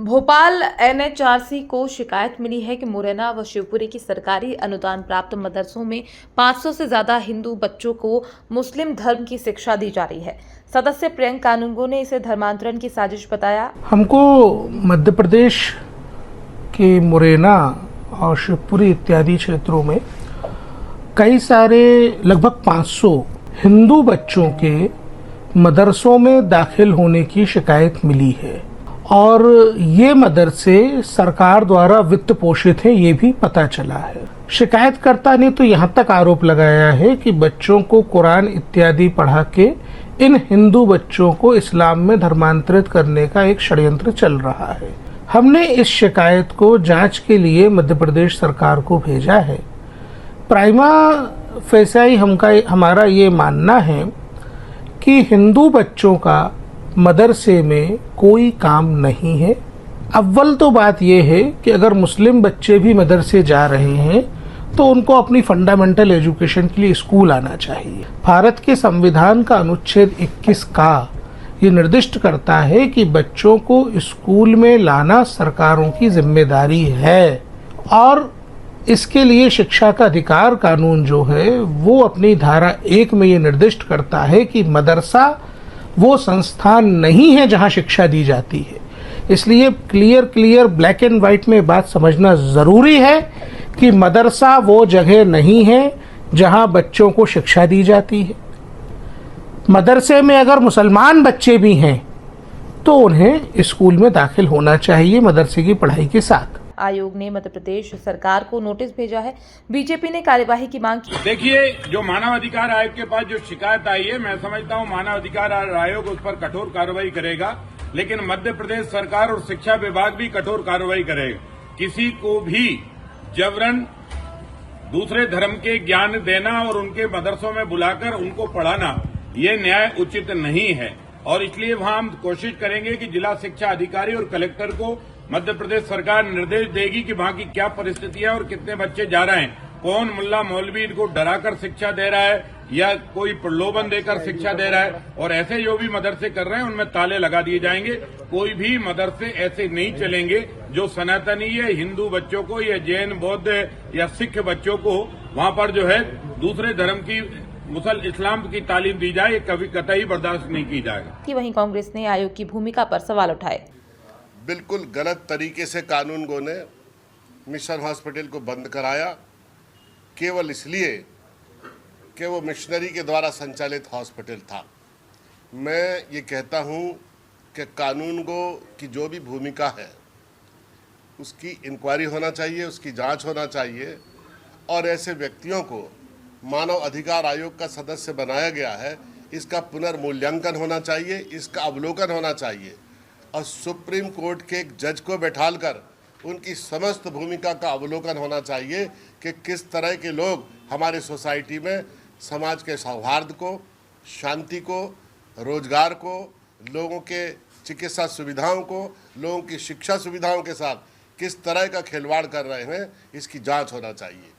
Bhopal NHRC को शिकायत मिली है कि मुरैना व शिवपुरी की सरकारी अनुदान प्राप्त मदरसों में 500 से ज्यादा हिंदू बच्चों को मुस्लिम धर्म की शिक्षा दी जा रही है। सदस्य प्रियंक कानूनगो ने इसे धर्मांतरण की साजिश बताया। हमको मध्य प्रदेश के मुरैना और शिवपुरी इत्यादि क्षेत्रों में कई सारे लगभग 500 हिंदू बच्चों के मदरसों में दाखिल होने की शिकायत मिली है और ये मदरसे सरकार द्वारा वित्त पोषित हैं, ये भी पता चला है। शिकायतकर्ता ने तो यहाँ तक आरोप लगाया है कि बच्चों को कुरान इत्यादि पढ़ा के इन हिंदू बच्चों को इस्लाम में धर्मांतरित करने का एक षड्यंत्र चल रहा है। हमने इस शिकायत को जांच के लिए मध्य प्रदेश सरकार को भेजा है। प्राइमा फेसाई हमारा ये मानना है कि हिंदू बच्चों का मदरसे में कोई काम नहीं है। अव्वल तो बात यह है कि अगर मुस्लिम बच्चे भी मदरसे जा रहे हैं तो उनको अपनी फंडामेंटल एजुकेशन के लिए स्कूल आना चाहिए। भारत के संविधान का अनुच्छेद 21 का ये निर्दिष्ट करता है कि बच्चों को स्कूल में लाना सरकारों की जिम्मेदारी है और इसके लिए शिक्षा का अधिकार कानून जो है वो अपनी धारा 1 में ये निर्दिष्ट करता है कि मदरसा वो संस्थान नहीं है जहां शिक्षा दी जाती है। इसलिए क्लियर ब्लैक एंड व्हाइट में बात समझना जरूरी है कि मदरसा वो जगह नहीं है जहां बच्चों को शिक्षा दी जाती है। मदरसे में अगर मुसलमान बच्चे भी हैं तो उन्हें स्कूल में दाखिल होना चाहिए मदरसे की पढ़ाई के साथ। आयोग ने मध्य प्रदेश सरकार को नोटिस भेजा है। बीजेपी ने कार्यवाही की मांग की। देखिए, जो मानव अधिकार आयोग के पास जो शिकायत आई है, मैं समझता हूं मानव अधिकार आयोग उस पर कठोर कार्रवाई करेगा, लेकिन मध्य प्रदेश सरकार और शिक्षा विभाग भी कठोर कार्रवाई करेगा। किसी को भी जबरन दूसरे धर्म के ज्ञान देना और उनके मदरसों में बुलाकर उनको पढ़ाना, ये न्याय उचित नहीं है और इसलिए वहां हम कोशिश करेंगे कि जिला शिक्षा अधिकारी और कलेक्टर को मध्य प्रदेश सरकार निर्देश देगी कि वहां की क्या परिस्थिति है और कितने बच्चे जा रहे हैं, कौन मुल्ला मौलवी इनको डराकर शिक्षा दे रहा है या कोई प्रलोभन देकर शिक्षा दे रहा है, और ऐसे जो भी मदरसे कर रहे हैं उनमें ताले लगा दिए जाएंगे। कोई भी मदरसे ऐसे नहीं चलेंगे जो सनातनी या हिंदू बच्चों को या जैन बौद्ध या सिख बच्चों को वहां पर जो है दूसरे धर्म की इस्लाम की तालीम दी जाए, कभी कतई बर्दाश्त नहीं की जाएगा। कि वहीं कांग्रेस ने आयोग की भूमिका पर सवाल उठाए। बिल्कुल गलत तरीके से कानूनगो ने मिशन हॉस्पिटल को बंद कराया, केवल इसलिए कि वो मिशनरी के द्वारा संचालित हॉस्पिटल था। मैं ये कहता हूँ कि कानूनगो की जो भी भूमिका है उसकी इंक्वायरी होना चाहिए, उसकी जांच होना चाहिए और ऐसे व्यक्तियों को मानव अधिकार आयोग का सदस्य बनाया गया है, इसका पुनर्मूल्यांकन होना चाहिए, इसका अवलोकन होना चाहिए और सुप्रीम कोर्ट के एक जज को बैठालकर उनकी समस्त भूमिका का अवलोकन होना चाहिए कि किस तरह के लोग हमारे सोसाइटी में समाज के सौहार्द को, शांति को, रोजगार को, लोगों के चिकित्सा सुविधाओं को, लोगों की शिक्षा सुविधाओं के साथ किस तरह का खिलवाड़ कर रहे हैं, इसकी जांच होना चाहिए।